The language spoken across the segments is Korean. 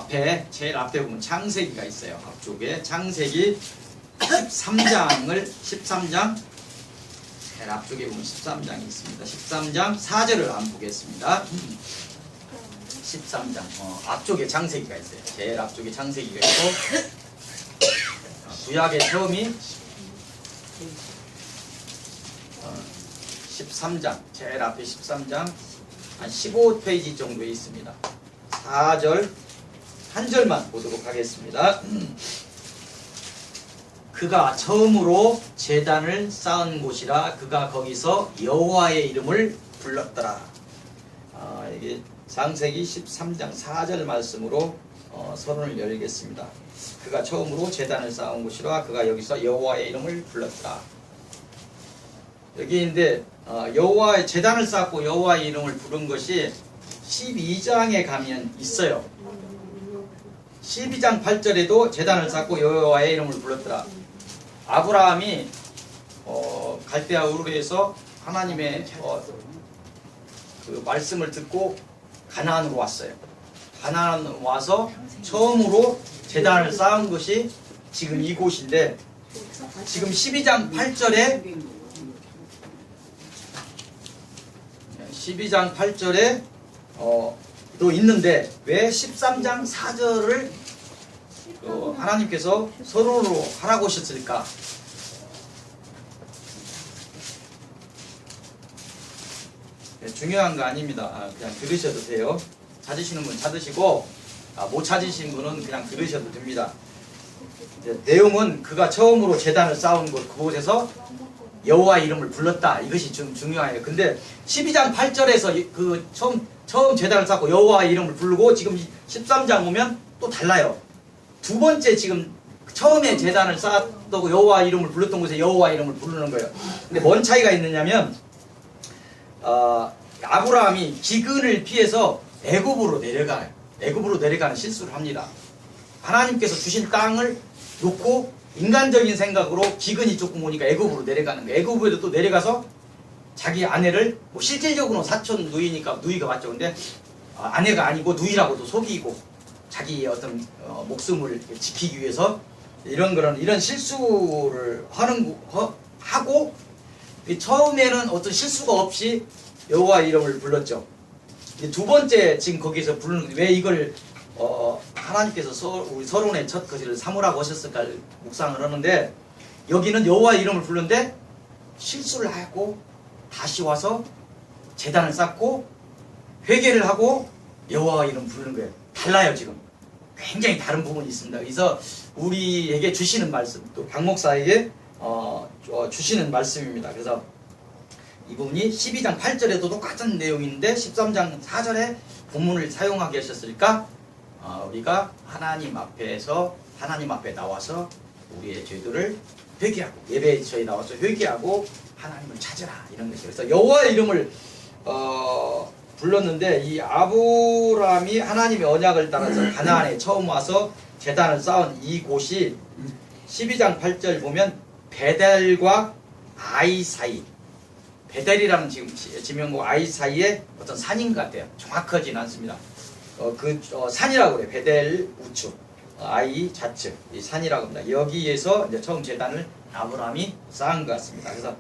앞에 제일 앞에 보면 창세기가 있어요. 앞쪽에 창세기 13장 제일 앞쪽에 보면 13장이 있습니다. 13장 4절을 한번 보겠습니다. 13장 앞쪽에 창세기가 있어요. 제일 앞쪽에 창세기가 있고 구약의 처음이 13장 제일 앞에 13장 한 15페이지 정도에 있습니다. 4절 한 절만 보도록 하겠습니다. 그가 처음으로 제단을 쌓은 곳이라 그가 거기서 여호와의 이름을 불렀더라. 이게 창세기 13장 4절 말씀으로 서론을 열겠습니다. 그가 처음으로 제단을 쌓은 곳이라 그가 여기서 여호와의 이름을 불렀더라. 여기인데 여호와의 제단을 쌓고 여호와의 이름을 부른 것이 12장에 가면 있어요. 12장 8절에도 제단을 쌓고 여호와의 이름을 불렀더라. 아브라함이 갈대아 우르에서 하나님의 그 말씀을 듣고 가나안으로 왔어요. 가나안 와서 처음으로 제단을 쌓은 것이 지금 이곳인데 지금 12장 8절에 또 있는데 왜 13장 4절을 하나님께서 서론으로 하라고 하셨을까? 중요한 거 아닙니다. 그냥 들으셔도 돼요. 찾으시는 분 찾으시고 못 찾으신 분은 그냥 들으셔도 됩니다. 내용은 그가 처음으로 제단을 쌓은 곳 그곳에서 여호와 이름을 불렀다. 이것이 좀 중요해요. 근데 12장 8절에서 그 처음 제단을 쌓고 여호와 이름을 부르고 지금 13장 오면 또 달라요. 두 번째 지금 처음에 제단을 쌓았다고 여호와 이름을 불렀던 곳에 여호와 이름을 부르는 거예요. 근데 뭔 차이가 있느냐면 아브라함이 기근을 피해서 애굽으로 내려가요. 애굽으로 내려가는 실수를 합니다. 하나님께서 주신 땅을 놓고 인간적인 생각으로 기근이 조금 오니까 애굽으로 내려가는 거예요. 애굽으로 또 내려가서 자기 아내를 실질적으로는 사촌 누이니까 누이가 맞죠. 근데 아내가 아니고 누이라고도 속이고 자기의 어떤 목숨을 지키기 위해서 이런 실수를 하고 처음에는 어떤 실수가 없이 여호와 이름을 불렀죠. 두 번째 지금 거기서 부르는 왜 이걸 하나님께서 우리 서론의 첫 것을 삼으라고 하셨을까 묵상을 하는데 여기는 여호와 이름을 부르는데 실수를 하고 다시 와서 제단을 쌓고 회개를 하고 여호와 이름 부르는 거예요. 달라요. 지금 굉장히 다른 부분이 있습니다. 그래서 우리에게 주시는 말씀 또 박 목사에게 주시는 말씀입니다. 그래서 이 부분이 12장 8절에도 똑같은 내용인데 13장 4절에 본문을 사용하게 하셨을까? 우리가 하나님 앞에 나와서 우리의 죄들을 회개하고 예배처에 나와서 회개하고 하나님을 찾으라 이런 것이에요. 그래서 여호와의 이름을 불렀는데 이 아브라함이 하나님의 언약을 따라서 가나안에 처음 와서 제단을 쌓은 이곳이 12장 8절 보면 베델과 아이 사이 베델이라는 지금 지명과 아이 사이에 어떤 산인 것 같아요. 정확하지는 않습니다. 산이라고 그래요. 베델 우측, 아이 좌측, 이 산이라고 합니다. 여기에서 이제 처음 제단을 아브라함이 쌓은 것 같습니다. 그래서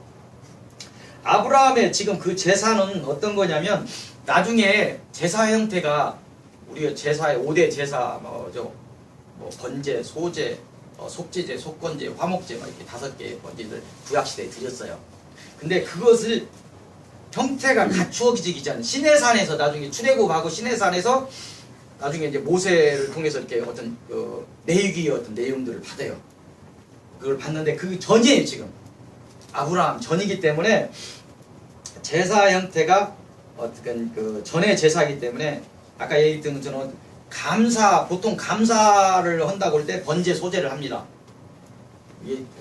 아브라함의 지금 그 제사는 어떤 거냐면 나중에 제사 형태가 우리가 제사의 5대 제사 번제, 소제, 속제제, 속건제, 화목제 이렇게 5개의 번제를 구약시대에 드렸어요. 근데 그것을 형태가 갖추어지기 전 시내산에서 나중에 출애굽하고 시내산에서 나중에 이제 모세를 통해서 이렇게 어떤 내위기의 어떤 내용들을 받아요. 그걸 받는데 그 전이에요. 지금 아브라함 전이기 때문에 제사 형태가 어떤 그 전의 제사이기 때문에 아까 얘기했던 것처럼 보통 감사를 한다고 할 때 번제 소제를 합니다.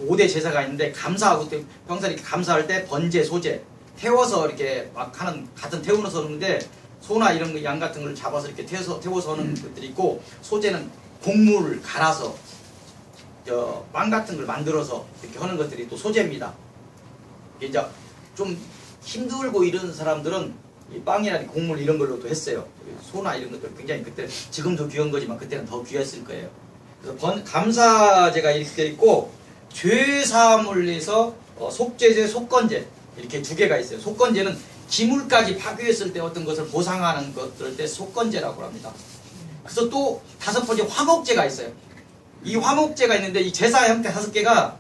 5대 제사가 있는데 감사하고 평소에 이렇게 감사할 때 번제 소제 태워서 이렇게 막 같은 태우면서 하는데 소나 이런 거 양 같은 걸 잡아서 이렇게 태워서 하는 것들이 있고 소제는 곡물을 갈아서 빵 같은 걸 만들어서 이렇게 하는 것들이 또 소제입니다. 이제 좀 힘들고 이런 사람들은 이 빵이나 곡물 이런 걸로도 했어요. 소나 이런 것들 굉장히 그때 지금도 귀한 거지만 그때는 더 귀했을 거예요. 그래서 감사제가 이렇게 있고 죄 사함을 위해서 속죄제, 속건제 이렇게 두 개가 있어요. 속건제는 기물까지 파괴했을 때 어떤 것을 보상하는 것들 때 속건제라고 합니다. 그래서 또 다섯 번째 화목제가 있어요. 이 화목제가 있는데 이 제사 형태 다섯 개가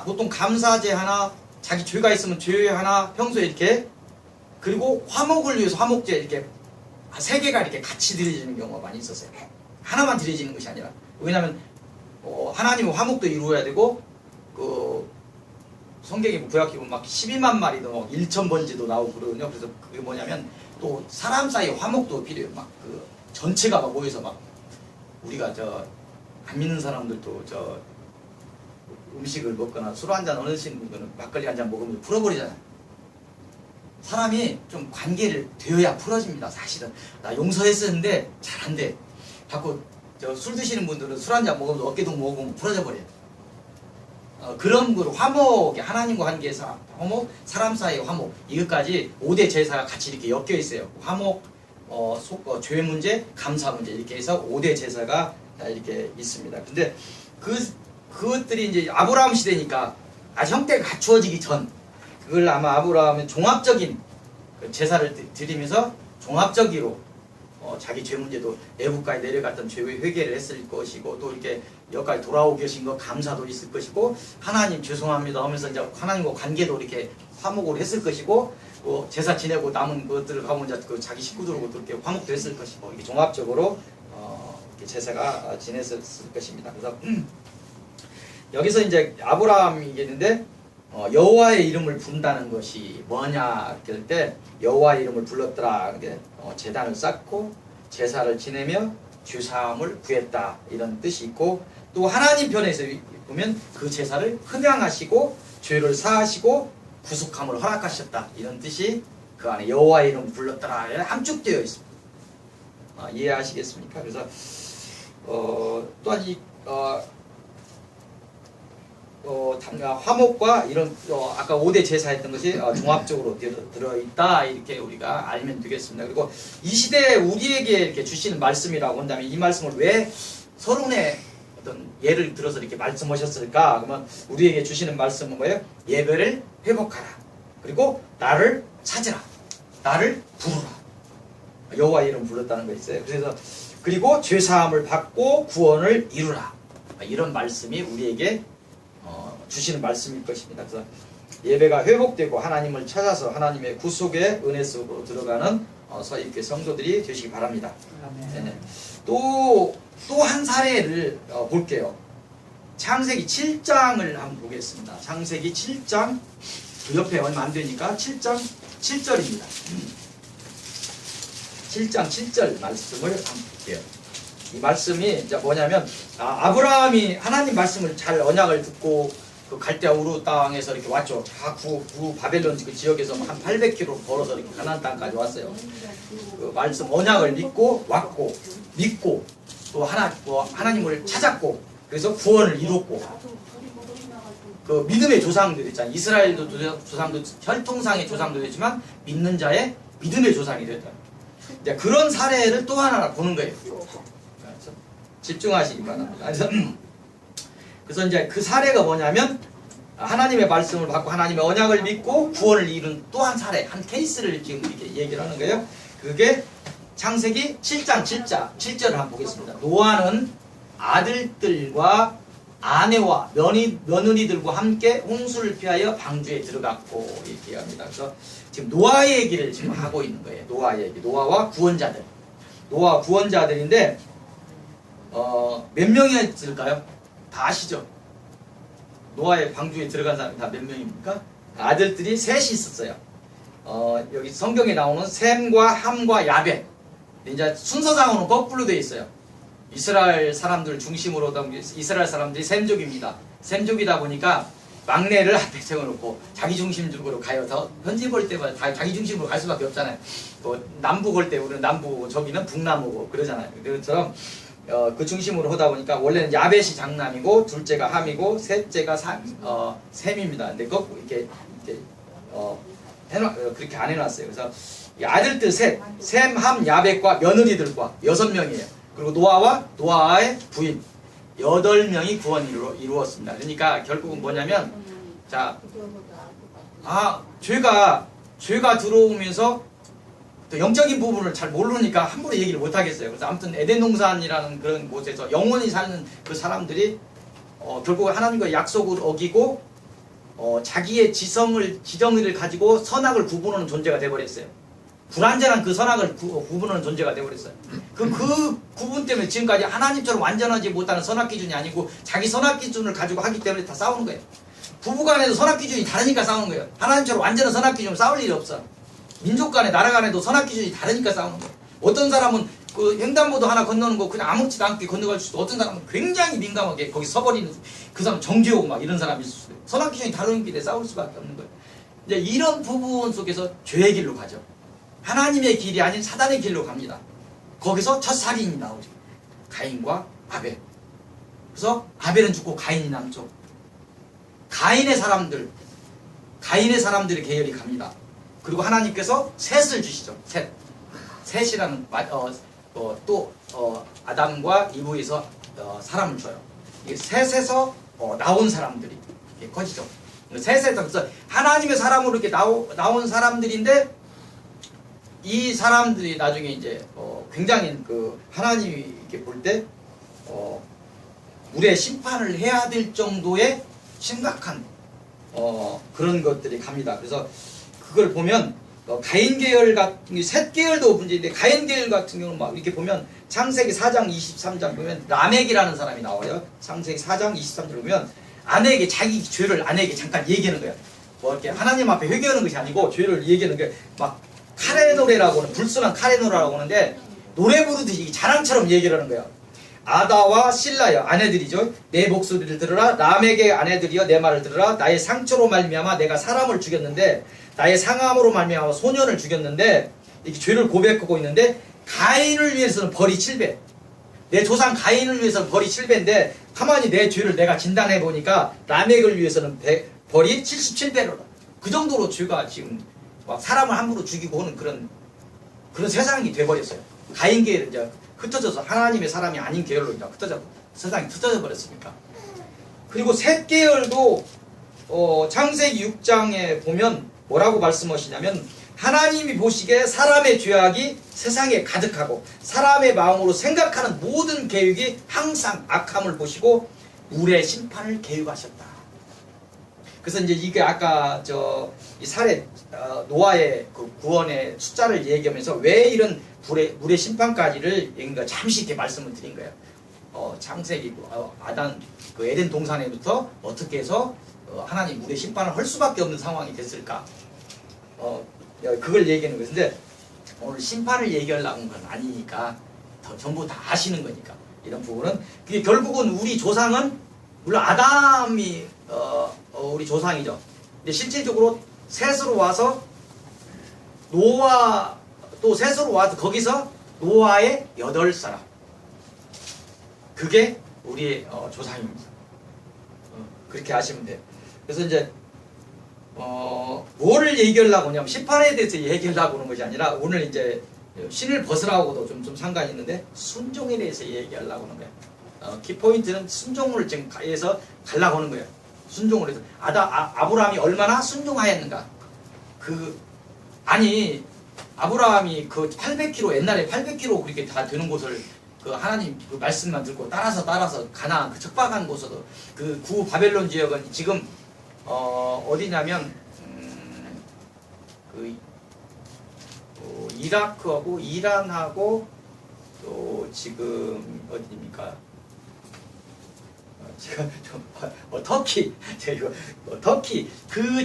보통 감사제 하나, 자기 죄가 있으면 죄 하나, 평소에 이렇게 그리고 화목을 위해서 화목제 이렇게 세 개가 이렇게 같이 드려지는 경우가 많이 있었어요. 하나만 드려지는 것이 아니라 왜냐하면 하나님은 화목도 이루어야 되고 그 성경에 구약에 보면 막 12만 마리도 막 1,000번지도 나오고 그러거든요. 그래서 그게 뭐냐면 또 사람 사이 화목도 필요해요. 막 그 전체가 막 모여서 막 우리가 안 믿는 사람들도 음식을 먹거나 술 한잔 어르신 분들은 막걸리 한잔 먹으면 풀어버리잖아요. 사람이 좀 관계를 되어야 풀어집니다. 사실은 나 용서했었는데 잘 안 돼. 자꾸 술 드시는 분들은 술 한잔 먹으면서 어깨동 먹으면 풀어져 버려요. 그런 걸 화목이 하나님과 관계에서 화목, 사람 사이의 화목 이것까지 5대 제사가 같이 이렇게 엮여 있어요. 화목, 죄 문제, 감사 문제 이렇게 해서 5대 제사가 이렇게 있습니다. 근데 그것들이 이제 아브라함 시대니까 아직 형태가 갖추어지기 전 그걸 아마 아브라함은 종합적인 제사를 드리면서 종합적으로 자기 죄 문제도 애국가에 내려갔던 죄 회개를 했을 것이고 또 이렇게 여기까지 돌아오고 계신 거 감사도 있을 것이고 하나님 죄송합니다 하면서 이제 하나님과 관계도 이렇게 화목을 했을 것이고 제사 지내고 남은 것들을 하고 이제 그 자기 식구들하고 이렇게 화목도 했을 것이고 이렇게 종합적으로 이렇게 제사가 지냈을 것입니다. 그래서 여기서 이제 아브라함이 얘기했는데 여호와의 이름을 부른다는 것이 뭐냐 그럴 때 여호와의 이름을 불렀더라. 제단을 쌓고 제사를 지내며 주사함을 구했다 이런 뜻이 있고 또 하나님 편에서 보면 그 제사를 흠양하시고 죄를 사하시고 구속함을 허락하셨다 이런 뜻이 그 안에 여호와의 이름을 불렀더라 함축되어 있습니다. 이해하시겠습니까? 그래서 또한 이 화목과 이런 아까 5대 제사했던 것이 종합적으로 들어있다 이렇게 우리가 알면 되겠습니다. 그리고 이 시대에 우리에게 이렇게 주시는 말씀이라고 한다면 이 말씀을 왜 서론에 어떤 예를 들어서 이렇게 말씀하셨을까? 그러면 우리에게 주시는 말씀은 뭐예요? 예배를 회복하라. 그리고 나를 찾으라. 나를 부르라. 여호와 이름 불렀다는 거 있어요. 그래서 그리고 죄사함을 받고 구원을 이루라. 이런 말씀이 우리에게 주시는 말씀일 것입니다. 그래서 예배가 회복되고 하나님을 찾아서 하나님의 구속의 은혜 속으로 들어가는 서입교회 성도들이 되시기 바랍니다. 네. 또 한 사례를 볼게요. 창세기 7장을 한번 보겠습니다. 창세기 7장 그 옆에 얼마 안 되니까 7장 7절입니다. 7장 7절 말씀을 한번 볼게요. 이 말씀이 이제 뭐냐면 아브라함이 하나님 말씀을 잘 언약을 듣고 그 갈대아 우르 땅에서 이렇게 왔죠. 다 구 바벨론 그 지역에서 한 800km 걸어서 이렇게 가나안 땅까지 왔어요. 그 말씀 언약을 믿고 왔고 믿고 또 하나님을 찾았고 그래서 구원을 이뤘고 그 믿음의 조상들 있잖아요. 이스라엘도 조상도 혈통상의 조상도 되지만 믿는 자의 믿음의 조상이 됐다. 이제 그런 사례를 또 하나 보는 거예요. 집중하시기 바랍니다. 그래서 이제 그 사례가 뭐냐면 하나님의 말씀을 받고 하나님의 언약을 믿고 구원을 이룬 또 한 사례, 한 케이스를 지금 이렇게 얘기를 하는 거예요. 그게 창세기 7장 7절을 한번 보겠습니다. 노아는 아들들과 아내와 며느리들과 함께 홍수를 피하여 방주에 들어갔고 이렇게 합니다. 그래서 지금 노아의 얘기를 지금 하고 있는 거예요. 노아의 얘기. 노아와 구원자들. 노아 구원자들인데 몇 명이었을까요? 다 아시죠? 노아의 방주에 들어간 사람이 다 몇 명입니까? 아들들이 셋이 있었어요. 여기 성경에 나오는 셈과 함과 야벳. 이제 순서상으로는 거꾸로 되어 있어요. 이스라엘 사람들 중심으로 이스라엘 사람들이 셈족입니다. 셈족이다 보니까 막내를 앞에 세워놓고 자기 중심적으로 가요. 더 현지 볼 때마다 다 자기 중심으로 갈 수밖에 없잖아요. 남부 볼 때 우리는 남부고 저기는 북남부고 그러잖아요. 그것처럼 그 중심으로 하다 보니까 원래는 야벳이 장남이고 둘째가 함이고 셋째가 셈입니다. 근데 거꾸로 이렇게 그렇게 안 해놨어요. 그래서 이 아들들 셋, 셈, 함, 야벳과 며느리들과 6명이에요. 그리고 노아와 노아의 부인 8명이 구원을 이루었습니다. 그러니까 결국은 뭐냐면 자, 죄가 들어오면서 또 영적인 부분을 잘 모르니까 함부로 얘기를 못 하겠어요. 그래서 아무튼 에덴 동산이라는 그런 곳에서 영원히 사는 그 사람들이 결국 하나님과 약속을 어기고 자기의 지정의를 가지고 선악을 구분하는 존재가 되어버렸어요. 불완전한 그 선악을 구분하는 존재가 되어버렸어요. 그 구분 때문에 지금까지 하나님처럼 완전하지 못하는 선악 기준이 아니고 자기 선악 기준을 가지고 하기 때문에 다 싸우는 거예요. 부부간에도 선악 기준이 다르니까 싸우는 거예요. 하나님처럼 완전한 선악 기준으로 싸울 일이 없어. 민족 간에 나라 간에도 선악 기준이 다르니까 싸우는 거예요. 어떤 사람은 그 횡단보도 하나 건너는 거 그냥 아무렇지도 않게 건너갈 수도 있고, 어떤 사람은 굉장히 민감하게 거기 서버리는 그 사람 정죄하고 막 이런 사람이 있을 수도 있고, 선악 기준이 다른 길에 싸울 수밖에 없는 거예요. 이제 이런 부분 속에서 죄의 길로 가죠. 하나님의 길이 아닌 사단의 길로 갑니다. 거기서 첫 살인이 나오죠. 가인과 아벨. 그래서 아벨은 죽고 가인이 남죠. 가인의 사람들의 계열이 갑니다. 그리고 하나님께서 셋을 주시죠. 셋이라는 아담과 이브에서 사람을 줘요. 이게 셋에서 나온 사람들이 커지죠. 셋에서 하나님의 사람으로 이렇게 나온 사람들인데, 이 사람들이 나중에 이제 굉장히 그 하나님이 이렇게 볼 때 우리의 심판을 해야 될 정도의 심각한 그런 것들이 갑니다. 그래서 그걸 보면 가인 계열 같은 셋 계열도 문제인데, 가인 계열 같은 경우는 막 이렇게 보면 창세기 4장 23장 보면 라멕이라는 사람이 나와요. 창세기 4장 23절 보면 아내에게 자기 죄를 아내에게 잠깐 얘기하는 거야. 뭐 이렇게 하나님 앞에 회개하는 것이 아니고 죄를 얘기하는 게 막 카레 노래라고 하는, 불순한 카레 노래라고 하는데 노래 부르듯이 자랑처럼 얘기를 하는 거야. 아다와 실라여 아내들이죠. 내 목소리를 들으라. 라멕의 아내들이여 내 말을 들으라. 나의 상처로 말미암아 내가 사람을 죽였는데, 나의 상함으로 말미암아 소년을 죽였는데, 이렇게 죄를 고백하고 있는데, 가인을 위해서는 벌이 7배. 내 조상 가인을 위해서는 벌이 7배인데 가만히 내 죄를 내가 진단해 보니까 라멕을 위해서는 벌이 77배로다. 그 정도로 죄가 지금 막 사람을 함부로 죽이고 오는 그런 세상이 돼버렸어요. 가인 계열은 이제 흩어져서 하나님의 사람이 아닌 계열로 이제 세상이 흩어져 버렸으니까. 그리고 셋 계열도 창세기 6장에 보면 뭐라고 말씀하시냐면, 하나님이 보시기에 사람의 죄악이 세상에 가득하고 사람의 마음으로 생각하는 모든 계획이 항상 악함을 보시고 물의 심판을 계획하셨다. 그래서 이제 이게 아까 이 사례 노아의 그 구원의 숫자를 얘기하면서 왜 이런 물의 심판까지를 잠시 이렇게 말씀을 드린 거예요. 창세기 아단 그 에덴 동산에부터 어떻게 해서 하나님 물의 심판을 할 수밖에 없는 상황이 됐을까? 그걸 얘기하는 거예요. 근데 오늘 심판을 얘기하려고 한 건 아니니까 전부 다 아시는 거니까 이런 부분은, 그게 결국은 우리 조상은 물론 아담이 우리 조상이죠. 근데 실질적으로 셋으로 와서 노아 또 셋으로 와서 거기서 노아의 8사람, 그게 우리의 조상입니다. 그렇게 아시면 돼요. 그래서 이제 뭐를 얘기하려고 하냐면 심판에 대해서 얘기하려고 하는 것이 아니라, 오늘 이제 신을 벗으라고도 좀 상관이 있는데 순종에 대해서 얘기하려고 하는 거예요. 키포인트는 순종을 지금 해서 가려고 하는 거예요. 순종을 해서 아브라함이 얼마나 순종하였는가. 아브라함이 그 800km 옛날에 800km 그렇게 다 되는 곳을 그 하나님 그 말씀만 듣고 따라서 가나안 그 척박한 곳으로, 그 구 바벨론 지역은 지금 어디냐면 이라크하고 이란하고 또 지금 어디입니까? 지금 터키, 터키,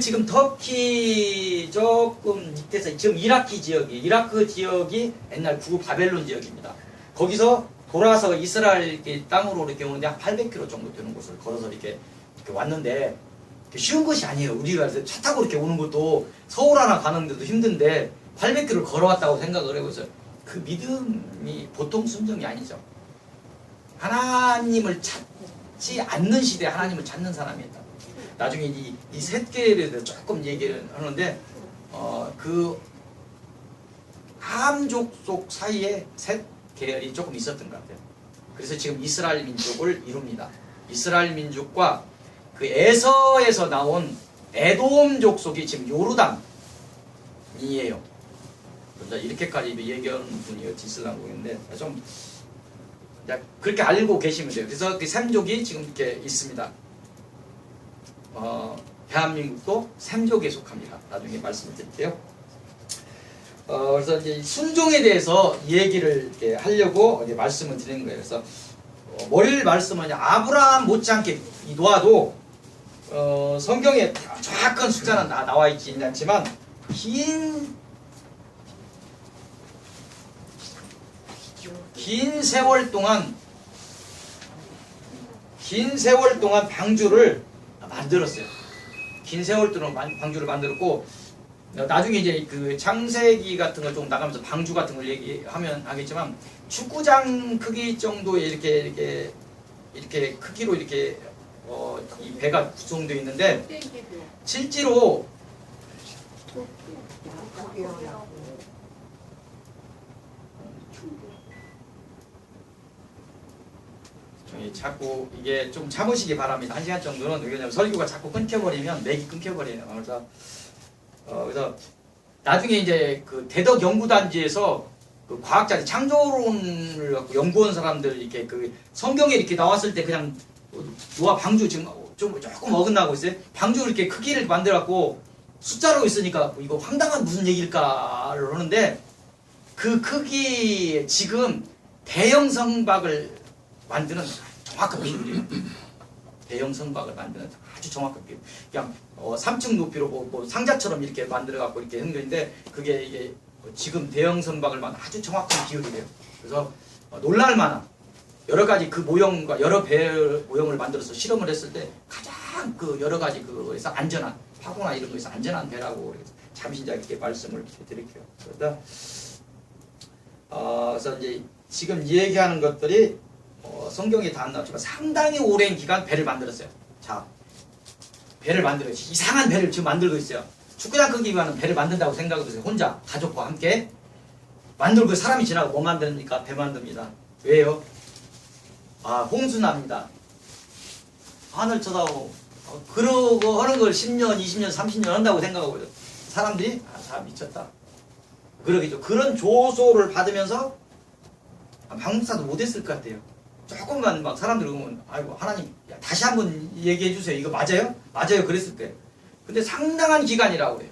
지금 터키 조금 밑에서 지금 이라크 지역이 옛날 구 바벨론 지역입니다. 거기서 돌아서 이스라엘 땅으로 이렇게 오는데 한 800km 정도 되는 곳을 걸어서 이렇게 왔는데, 쉬운 것이 아니에요. 우리가 차 타고 이렇게 오는 것도 서울 하나 가는데도 힘든데 800km를 걸어왔다고 생각을 해보세요. 그 믿음이 보통 순종이 아니죠. 하나님을 찾지 않는 시대에 하나님을 찾는 사람이었다. 나중에 이 셋 개에 대해서 조금 얘기를 하는데 그 함 족속 사이에 셋 계열이 조금 있었던 것 같아요. 그래서 지금 이스라엘 민족을 이룹니다. 이스라엘 민족과 그 에서에서 나온 에돔 족속이 지금 요르단이에요. 이렇게까지 얘기하는 분이 어찌 있으려고 했는데 좀 그렇게 알고 계시면 돼요. 그래서 그 셈족이 지금 이렇게 있습니다. 대한민국도 셈족에 속합니다. 나중에 말씀을 드릴게요. 그래서 이제 순종에 대해서 얘기를 이렇게 하려고 이제 말씀을 드리는 거예요. 그래서 뭘 말씀하냐? 아브라함 못지않게 노아도 성경에 정확한 숫자는 나와 있지는 않지만 긴 세월 동안 방주를 만들었어요. 긴 세월 동안 방주를 만들었고, 나중에 이제 그 창세기 같은 걸 좀 나가면서 방주 같은 걸 얘기하면 하겠지만, 축구장 크기 정도의 이렇게 크기로 이렇게 이 배가 구성되어 있는데, 실제로 자꾸 이게 좀 참으시기 바랍니다. 1시간 정도는. 왜냐면 설교가 자꾸 끊겨버리면 맥이 끊겨버려요. 그래서 나중에 이제 그 대덕 연구단지에서 그 과학자 창조론을 갖고 연구한 사람들 이렇게 그 성경에 이렇게 나왔을 때 그냥 노아 방주 지금 조금 어긋나고 있어요. 방주 이렇게 크기를 만들어 갖고 숫자로 있으니까 이거 황당한 무슨 얘기일까를 하는데, 그 크기에 지금 대형 성박을 만드는 정확한 비율이에요. 대형 성박을 만드는 아주 정확한 비율. 그냥 3층 높이로 뭐 상자처럼 이렇게 만들어 갖고 이렇게 하는 건데, 그게 이게 지금 대형 성박을 만든 아주 정확한 비율이래요. 그래서 놀랄만한 여러 가지 그 모형과 여러 배 모형을 만들어서 실험을 했을 때 가장 그 여러 가지 그에서 안전한 파고나 이런 거에서 안전한 배라고 잠시 이렇게 말씀을 드릴게요. 그래서 이제 지금 얘기하는 것들이 성경에 다 안 나왔지만 상당히 오랜 기간 배를 만들었어요. 자, 배를 만들어요. 이상한 배를 지금 만들고 있어요. 축구장 크기만은 배를 만든다고 생각해보세요. 혼자 가족과 함께 만들고, 사람이 지나고 뭐 만듭니까? 배 만듭니다. 왜요? 홍수납니다. 하늘 쳐다보고 그러고 하는 걸 10년, 20년, 30년 한다고 생각하고 사람들이 다 미쳤다 그러겠죠. 그런 조소를 받으면서 방목사도 못했을 것 같아요. 조금만 막 사람들 보면 아이고 하나님 다시 한번 얘기해 주세요. 이거 맞아요? 맞아요. 그랬을 때. 근데 상당한 기간이라고 그래요.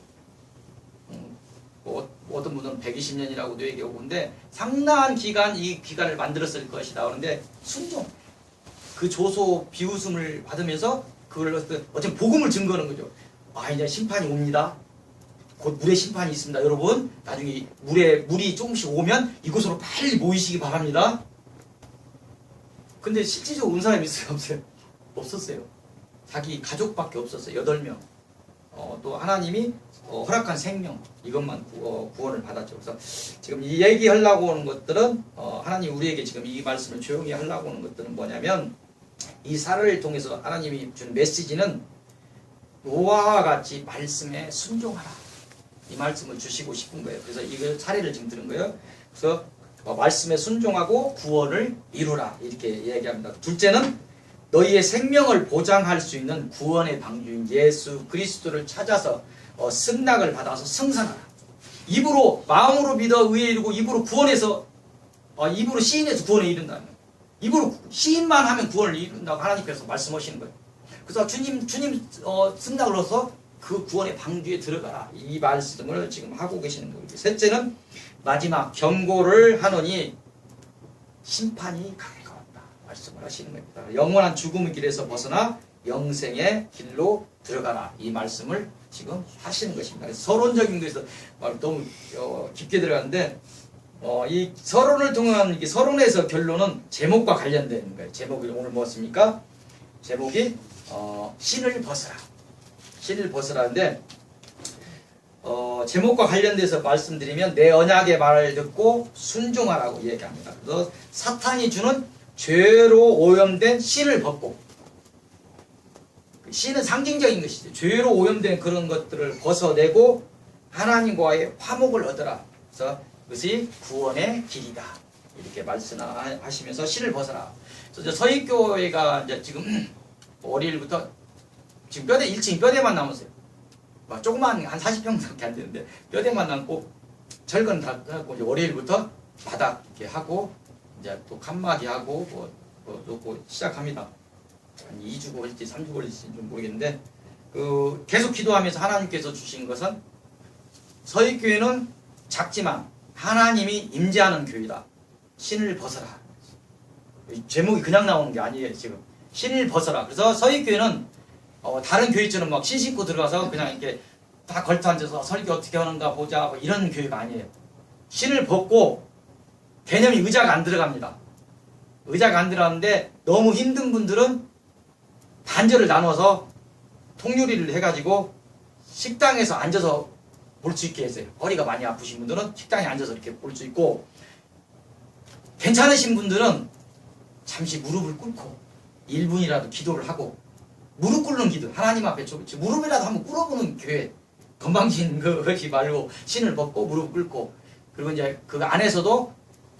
어떤 분은 120년이라고도 얘기하고, 근데 상당한 기간, 이 기간을 만들었을 것이다. 그런데 순종, 그 조소 비웃음을 받으면서 그걸 어쨌든 복음을 증거하는 거죠. 이제 심판이 옵니다. 곧 물의 심판이 있습니다. 여러분 나중에 물이 조금씩 오면 이곳으로 빨리 모이시기 바랍니다. 근데 실질적으로 온 사람이 있어요? 없어요? 없었어요. 자기 가족밖에 없었어요. 8명. 또 하나님이 허락한 생명, 이것만 구원을 받았죠. 그래서 지금 이 얘기하려고 하는 것들은 하나님 우리에게 지금 이 말씀을 조용히 하려고 하는 것들은 뭐냐면, 이 사례를 통해서 하나님이 준 메시지는 노아와 같이 말씀에 순종하라, 이 말씀을 주시고 싶은 거예요. 그래서 이걸 사례를 지금 들은 거예요. 그래서 말씀에 순종하고 구원을 이루라, 이렇게 얘기합니다. 둘째는 너희의 생명을 보장할 수 있는 구원의 방주인 예수 그리스도를 찾아서 승낙을 받아서 승선하라. 입으로 마음으로 믿어 의에 이르고 입으로 구원해서 입으로 시인해서 구원에 이른다는 거예요. 입으로 시인만 하면 구원을 이룬다고 하나님께서 말씀하시는 거예요. 그래서 주님 승낙을 얻어서 그 구원의 방주에 들어가라, 이 말씀을 지금 하고 계시는 거예요. 셋째는 마지막 경고를 하노니 심판이 가까웠다 말씀을 하시는 겁니다. 영원한 죽음의 길에서 벗어나 영생의 길로 들어가라, 이 말씀을 지금 하시는 것입니다. 서론적인 것에서 너무 깊게 들어가는데, 이 서론을 통한 서론에서 결론은 제목과 관련된 거예요. 제목이 오늘 무엇입니까? 제목이 신을 벗으라, 신을 벗으라는데, 제목과 관련돼서 말씀드리면 내 언약의 말을 듣고 순종하라고 얘기합니다. 그래서 사탄이 주는 죄로 오염된 신을 벗고, 신은 상징적인 것이죠. 죄로 오염된 그런 것들을 벗어내고 하나님과의 화목을 얻어라. 그래서 그것이 구원의 길이다. 이렇게 말씀하시면서 신을 벗어라. 그래서 서익교회가 이제 지금 월요일부터 지금 뼈대 1층 뼈대만 남았어요. 막 조그만 한 40평밖에 안 되는데 뼈대만 남고 철근 다 하고 이제 월요일부터 바닥 이렇게 하고 이제 또 칸막이 하고 뭐 놓고 시작합니다. 한 2주 걸릴지 3주 걸릴지 좀 모르겠는데 계속 기도하면서 하나님께서 주신 것은 서익교회는 작지만 하나님이 임재하는 교회다. 신을 벗어라. 제목이 그냥 나오는 게 아니에요. 지금 신을 벗어라. 그래서 서익교회는 다른 교회처럼 막 신 신고 들어가서 그냥 이렇게 다 걸터 앉아서 설교 어떻게 하는가 보자 뭐 이런 교회가 아니에요. 신을 벗고 개념이 의자가 안 들어갑니다. 의자가 안 들어가는데 너무 힘든 분들은 반절을 나눠서 통유리를 해가지고 식당에서 앉아서 볼 수 있게 했어요. 허리가 많이 아프신 분들은 식당에 앉아서 이렇게 볼 수 있고, 괜찮으신 분들은 잠시 무릎을 꿇고 1분이라도 기도를 하고, 무릎 꿇는 기도, 하나님 앞에 무릎이라도 한번 꿇어보는 교회, 건방진 그것이 말고 신을 벗고 무릎 꿇고, 그리고 이제 그 안에서도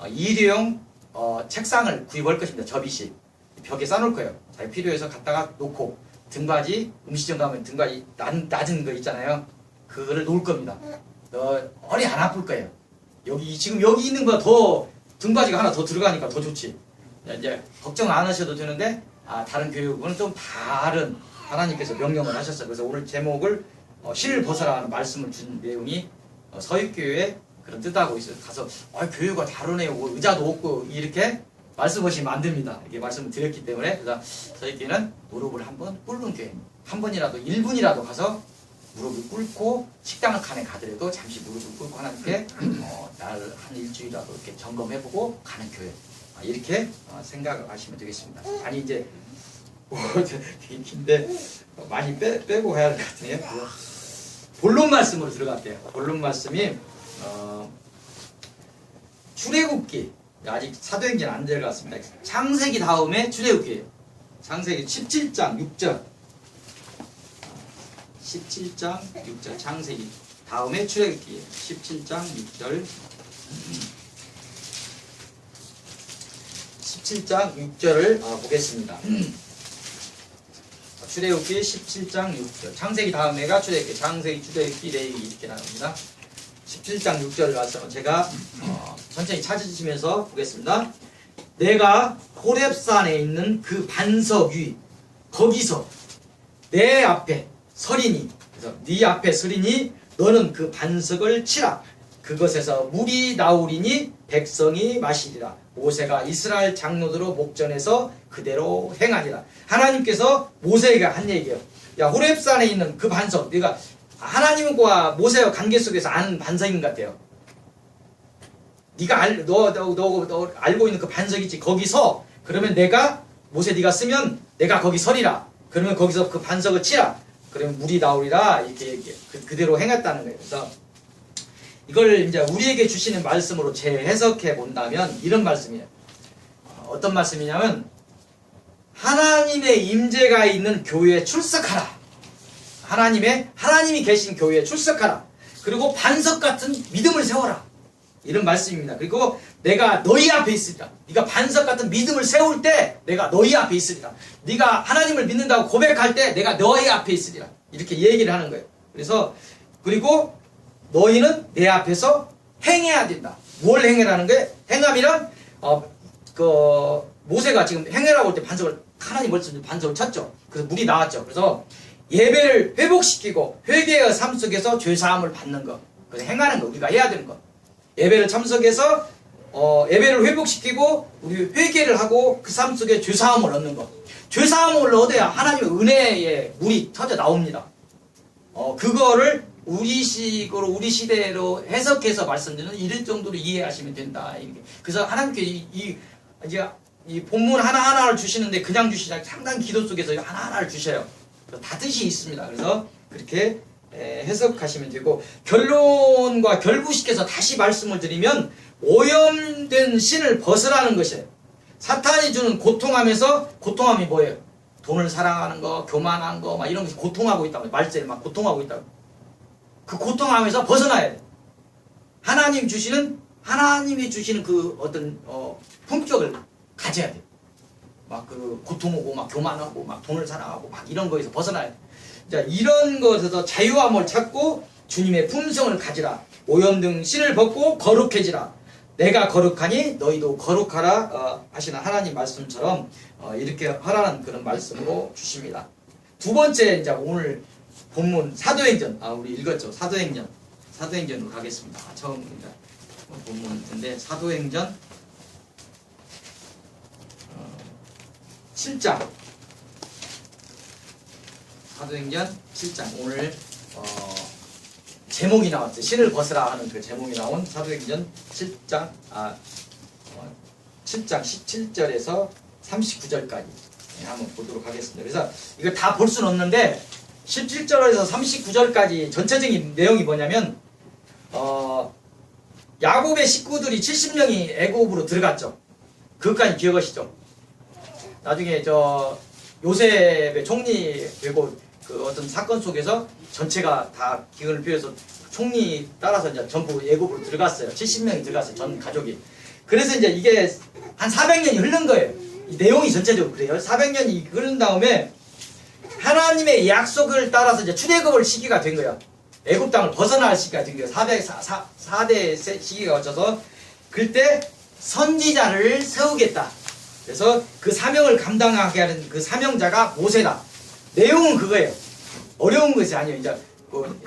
일회용 책상을 구입할 것입니다. 접이식 벽에 쌓아놓을 거예요. 자기 필요해서 갖다가 놓고, 등받이 음식점 가면 등받이 낮은 거 있잖아요. 그거를 놓을 겁니다. 허리 안 아플 거예요. 지금 여기 있는 거보다 더 등받이가 하나 더 들어가니까 더 좋지. 이제 걱정 안 하셔도 되는데, 다른 교육은 좀 다른 하나님께서 명령을 하셨어요. 그래서 오늘 제목을 신을 벗어라 하는 말씀을 준 내용이 서익교회의 그런 뜻하고 있어요. 가서 교회가 다르네요. 의자도 없고 이렇게 말씀하시면 안 됩니다. 이렇게 말씀을 드렸기 때문에, 그래서 서익교회는 무릎을 한번 꿇는 교회, 한 번이라도 1분이라도 가서 무릎을 꿇고, 식당 칸에 가더라도 잠시 무릎을 꿇고 하나님께 날 한 일주일이라도 이렇게 점검해보고 가는 교회, 이렇게 생각을 하시면 되겠습니다. 아니 이제 되게 긴데 많이 빼고 가야 할 것 같네요. 본론 말씀으로 들어갈게요. 본론 말씀이 출애굽기, 아직 사도행전 안 들어갔습니다. 창세기 다음에 출애굽기예요. 창세기 17장 6절, 17장 6절, 창세기 다음에 출애굽기예요. 17장 6절, 17장 6절을 보겠습니다. 출애굽기 17장 6절, 창세기 다음에가 출애굽기, 창세기, 출애굽기, 레위기 이렇게 나옵니다. 17장 6절 말씀은 제가 천천히 찾으시면서 보겠습니다. 내가 호렙산에 있는 그 반석 위, 거기서 내 앞에 서리니, 그래서 네 앞에 서리니 너는 그 반석을 치라. 그것에서 물이 나오리니 백성이 마시리라. 모세가 이스라엘 장로들로 목전에서 그대로 행하니라. 하나님께서 모세에게 한 얘기예요. 야, 호렙산에 있는 그 반석, 네가 하나님과 모세와 관계 속에서 아는 반석인 것 같아요. 네가 너 알고 있는 그 반석 있지, 거기서, 그러면 내가 모세 네가 쓰면 내가 거기 서리라. 그러면 거기서 그 반석을 치라. 그러면 물이 나오리라. 이렇게 그대로 행했다는 거예요. 그래서 이걸 이제 우리에게 주시는 말씀으로 재해석해 본다면 이런 말씀이에요. 어떤 말씀이냐면, 하나님의 임재가 있는 교회에 출석하라. 하나님이 계신 교회에 출석하라. 그리고 반석 같은 믿음을 세워라. 이런 말씀입니다. 그리고 내가 너희 앞에 있으리라. 네가 반석 같은 믿음을 세울 때 내가 너희 앞에 있으리라. 네가 하나님을 믿는다고 고백할 때 내가 너희 앞에 있으리라. 이렇게 얘기를 하는 거예요. 그리고 너희는 내 앞에서 행해야 된다. 뭘 행해라는 거예요? 행함이란 모세가 지금 행해라고 할 때 하나님 벌써 반석을 쳤죠. 그래서 물이 나왔죠. 그래서 예배를 회복시키고 회개의 삶 속에서 죄사함을 받는 것, 그래서 행하는 거, 우리가 해야 되는 것. 예배를 참석해서 예배를 회복시키고 우리 회개를 하고 그 삶 속에 죄사함을 얻는 것. 죄사함을 얻어야 하나님의 은혜의 물이 터져 나옵니다. 그거를 우리식으로, 우리 시대로 해석해서 말씀드리는 이럴 정도로 이해하시면 된다. 그래서 하나님께 이 본문 하나하나를 주시는데 그냥 주시지 않고 상당히 기도 속에서 하나하나를 주셔요. 다 뜻이 있습니다. 그래서 그렇게 해석하시면 되고, 결론과 결부시켜서 다시 말씀을 드리면 오염된 신을 벗으라는 것이에요. 사탄이 주는 고통하면서, 고통함이 뭐예요? 돈을 사랑하는 거, 교만한 거, 막 이런 것이 고통하고 있다고. 말세를 막 고통하고 있다고. 그 고통함에서 벗어나야 돼. 하나님이 주시는 그 어떤 품격을 가져야 돼. 막 그 고통 오고 막 교만하고 막 돈을 사랑하고 막 이런 거에서 벗어나야 돼. 자, 이런 것에서 자유함을 찾고 주님의 품성을 가지라. 오염 등 신을 벗고 거룩해지라. 내가 거룩하니 너희도 거룩하라 하시는 하나님 말씀처럼 이렇게 하라는 그런 말씀으로 주십니다. 두 번째 이제 오늘 본문 사도행전 우리 읽었죠. 사도행전으로 가겠습니다. 처음 이제 본문인데 사도행전 7장 사도행전 7장 오늘 제목이 나왔죠. 신을 벗으라 하는 그 제목이 나온 사도행전 7장 7장 17절에서 39절까지 한번 보도록 하겠습니다. 그래서 이거 다 볼 수는 없는데 17절에서 39절까지 전체적인 내용이 뭐냐면 야곱의 식구들이 70명이 애굽으로 들어갔죠. 그것까지 기억하시죠? 나중에 요셉의 총리되고 그 어떤 사건 속에서 전체가 다 기근을 피해서 총리 따라서 이제 전부 애굽으로 들어갔어요. 70명이 들어갔어요. 전 가족이. 그래서 이제 이게 한 400년이 흐른 거예요. 이 내용이 전체적으로 그래요. 400년이 흐른 다음에 하나님의 약속을 따라서 이제 출애굽을 시기가 된 거예요. 애굽 땅을 벗어날 시기가 된 거예요. 4대 시기가 거쳐서 그때 선지자를 세우겠다. 그래서 그 사명을 감당하게 하는 그 사명자가 모세다. 내용은 그거예요. 어려운 것이 아니에요. 이제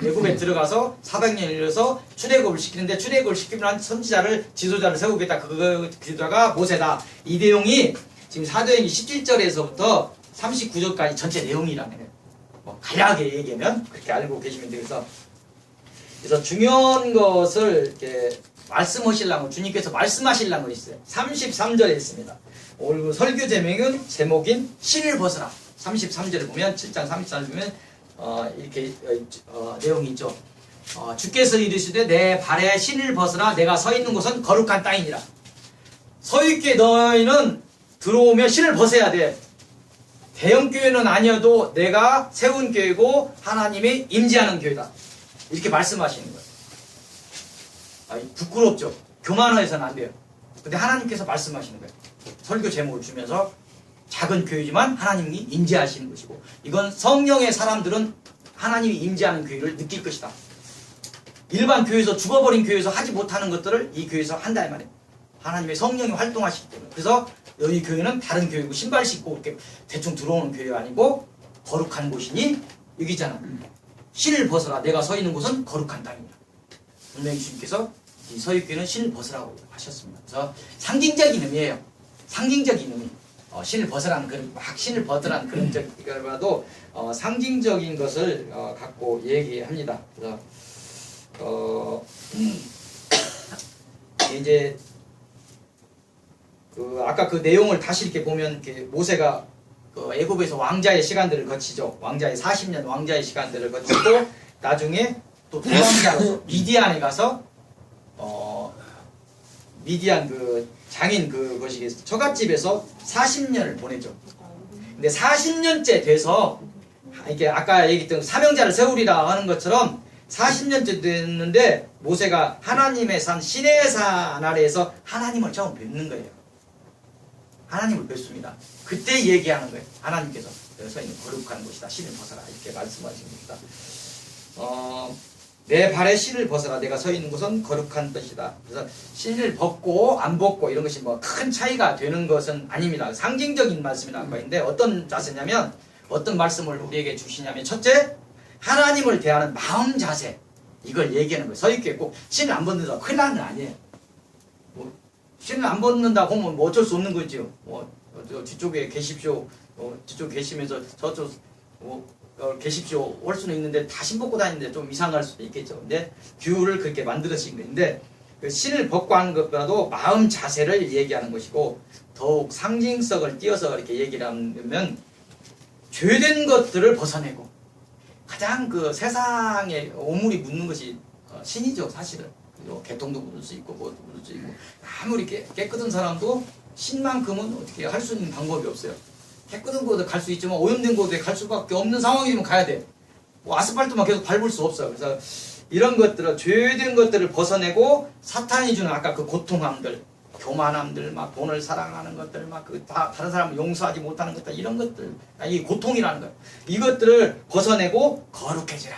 애굽에 들어가서 400년이 일어서 출애굽을 시키는데 출애굽을 시키면 선지자를 지도자를 세우겠다. 그 지도자가 모세다. 이 내용이 지금 사도행전 17절에서부터 39절까지 전체 내용이라는 거예요. 간략하게 얘기하면 그렇게 알고 계시면 돼요. 그래서 중요한 것을 이렇게 말씀하시려면 주님께서 말씀하시려는 거 있어요. 33절에 있습니다. 오늘 설교 제목인 신을 벗으라. 33절을 보면 7장 33절을 보면 이렇게 내용이 있죠. 주께서 이르시되 내 발에 신을 벗으라. 내가 서 있는 곳은 거룩한 땅이니라. 서 있게 너희는 들어오면 신을 벗어야 돼. 대형 교회는 아니어도 내가 세운 교회고 하나님이 임재하는 교회다. 이렇게 말씀하시는 거예요. 부끄럽죠. 교만해서는 안 돼요. 근데 하나님께서 말씀하시는 거예요. 설교 제목을 주면서 작은 교회지만 하나님이 임재하시는 것이고 이건 성령의 사람들은 하나님이 임재하는 교회를 느낄 것이다. 일반 교회에서 죽어버린 교회에서 하지 못하는 것들을 이 교회에서 한다 이 말이에요. 하나님의 성령이 활동하시기 때문에. 그래서 여기 교회는 다른 교회고 신발 신고 이렇게 대충 들어오는 교회가 아니고 거룩한 곳이니 여기잖아. 신을 벗어라. 내가 서 있는 곳은 거룩한 땅이다. 분명히 주님께서 이 서유교회는 신을 벗으라고 하셨습니다. 그래서 상징적인 의미예요. 상징적인 의미. 신을 벗으라는 그런 막 신을 벗으라는 그런 적이라도 상징적인 것을 갖고 얘기합니다. 그래서 이제 아까 그 내용을 다시 이렇게 보면 이렇게 모세가 애굽에서 왕자의 시간들을 거치죠. 왕자의 40년 왕자의 시간들을 거치고 나중에 또 도망자로서 미디안에 가서 미디안 그 장인 그것이 처갓집에서 40년을 보내죠. 근데 40년째 돼서 이게 아까 얘기했던 사명자를 세우리라 하는 것처럼 40년째 됐는데 모세가 하나님의 산 시내산 아래에서 하나님을 처음 뵙는 거예요. 하나님을 뵙습니다. 그때 얘기하는 거예요. 하나님께서 서 있는 거룩한 곳이다. 신을 벗어라. 이렇게 말씀하십니다. 내 발에 신을 벗어라. 내가 서 있는 곳은 거룩한 것이다. 그래서 신을 벗고 안 벗고 이런 것이 뭐 큰 차이가 되는 것은 아닙니다. 상징적인 말씀이 나온 거인데 어떤 자세냐면 어떤 말씀을 우리에게 주시냐면 첫째, 하나님을 대하는 마음 자세. 이걸 얘기하는 거예요. 서 있게 꼭 신을 안 벗는다고 큰일 나는 거 아니에요. 신을 안 벗는다고 하면 뭐 어쩔 수 없는 거죠. 뒤쪽에 계십시오. 뒤쪽에 계시면서 저쪽 계십시오. 올 수는 있는데 다 신 벗고 다니는데 좀 이상할 수도 있겠죠. 근데 규율을 그렇게 만들어진 건데 그 신을 벗고 하는 것보다도 마음 자세를 얘기하는 것이고 더욱 상징성을 띄어서 이렇게 얘기를 하면 죄된 것들을 벗어내고 가장 그 세상에 오물이 묻는 것이 신이죠. 사실은. 개통도 묻을 수 있고 뭐도 묻을 수 있고 아무리 깨끗한 사람도 신만큼은 어떻게 할 수 있는 방법이 없어요. 깨끗한 곳에 갈 수 있지만 오염된 곳에 갈 수밖에 없는 상황이면 가야 돼. 뭐 아스팔트만 계속 밟을 수 없어요. 그래서 이런 것들을 죄된 것들을 벗어내고 사탄이 주는 아까 그 고통함들, 교만함들, 막 돈을 사랑하는 것들, 막 그 다른 사람을 용서하지 못하는 것들, 이런 것들, 이 고통이라는 것, 이것들을 벗어내고 거룩해지라,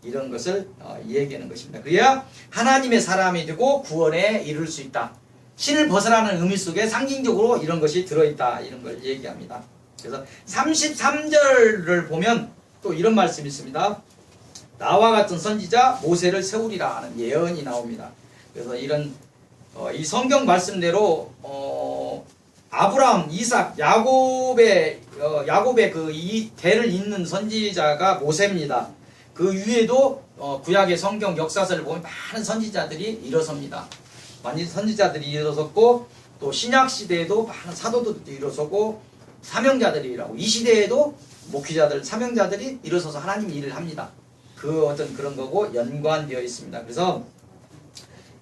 이런 것을 얘기하는 것입니다. 그래야 하나님의 사람이 되고 구원에 이룰 수 있다. 신을 벗어나는 의미 속에 상징적으로 이런 것이 들어있다, 이런 걸 얘기합니다. 그래서 33절을 보면 또 이런 말씀이 있습니다. 나와 같은 선지자 모세를 세우리라 하는 예언이 나옵니다. 그래서 이런 이 성경 말씀대로 아브라함, 이삭, 야곱의 그 이 대를 잇는 선지자가 모세입니다. 그 위에도 구약의 성경 역사서를 보면 많은 선지자들이 일어섭니다. 많은 선지자들이 일어섰고, 또 신약 시대에도 많은 사도들도 일어서고 사명자들이 일하고, 이 시대에도 목회자들, 사명자들이 일어서서 하나님 일을 합니다. 그 어떤 그런 거고 연관되어 있습니다. 그래서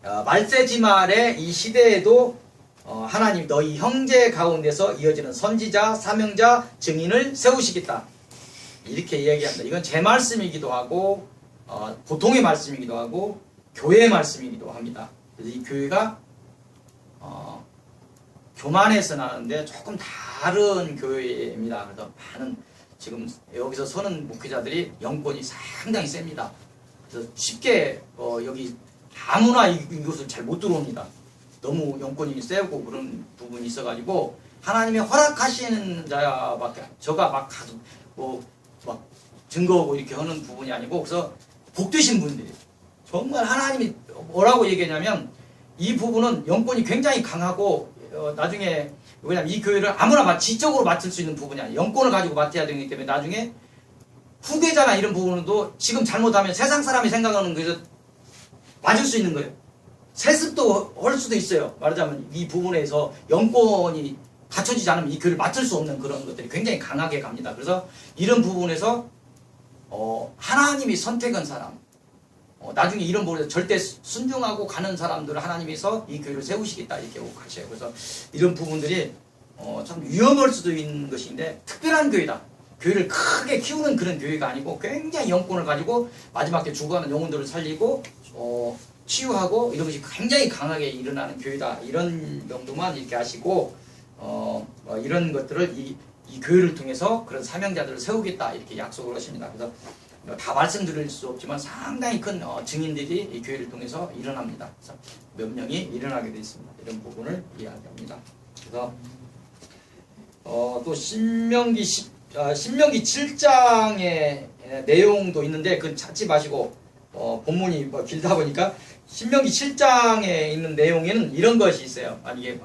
말세지말의 이 시대에도 하나님 너희 형제 가운데서 이어지는 선지자, 사명자, 증인을 세우시겠다, 이렇게 얘기합니다. 이건 제 말씀이기도 하고 보통의 말씀이기도 하고 교회의 말씀이기도 합니다. 그래서 이 교회가 교만에서 나는데 조금 다른 교회입니다. 그래서 많은 지금 여기서 서는 목회자들이 영권이 상당히 셉니다. 그래서 쉽게 여기 아무나 이곳을 잘 못 들어옵니다. 너무 영권이 세고 그런 부분이 있어가지고 하나님이 허락하시는 자밖에, 저가 막 가서 막 증거하고 이렇게 하는 부분이 아니고, 그래서 복되신 분들이 정말 하나님이 뭐라고 얘기하냐면, 이 부분은 영권이 굉장히 강하고 나중에, 왜냐면 이 교회를 아무나 지적으로 맡을 수 있는 부분이 아니에요. 영권을 가지고 맡아야 되기 때문에 나중에 후계자나 이런 부분도 지금 잘못하면 세상 사람이 생각하는 거에서 맞을 수 있는 거예요. 세습도 할 수도 있어요. 말하자면 이 부분에서 영권이 갖춰지지 않으면 이 교회를 맡을 수 없는 그런 것들이 굉장히 강하게 갑니다. 그래서 이런 부분에서 하나님이 선택한 사람, 나중에 이런 부분에서 절대 순종하고 가는 사람들을 하나님께서 이 교회를 세우시겠다, 이렇게 하셔요. 그래서 이런 부분들이 참 위험할 수도 있는 것인데, 특별한 교회다. 교회를 크게 키우는 그런 교회가 아니고 굉장히 영권을 가지고 마지막에 죽어가는 영혼들을 살리고 치유하고 이런 것이 굉장히 강하게 일어나는 교회다, 이런 정도만 이렇게 하시고 이런 것들을 이 교회를 통해서 그런 사명자들을 세우겠다, 이렇게 약속을 하십니다. 그래서 다 말씀드릴 수 없지만 상당히 큰 증인들이 이 교회를 통해서 일어납니다. 그래서 몇 명이 일어나게 되어 있습니다. 이런 부분을 이야기합니다. 그래서 또 신명기 7장의 내용도 있는데 그건 찾지 마시고, 본문이 길다 보니까 신명기 7장에 있는 내용에는 이런 것이 있어요. 만약에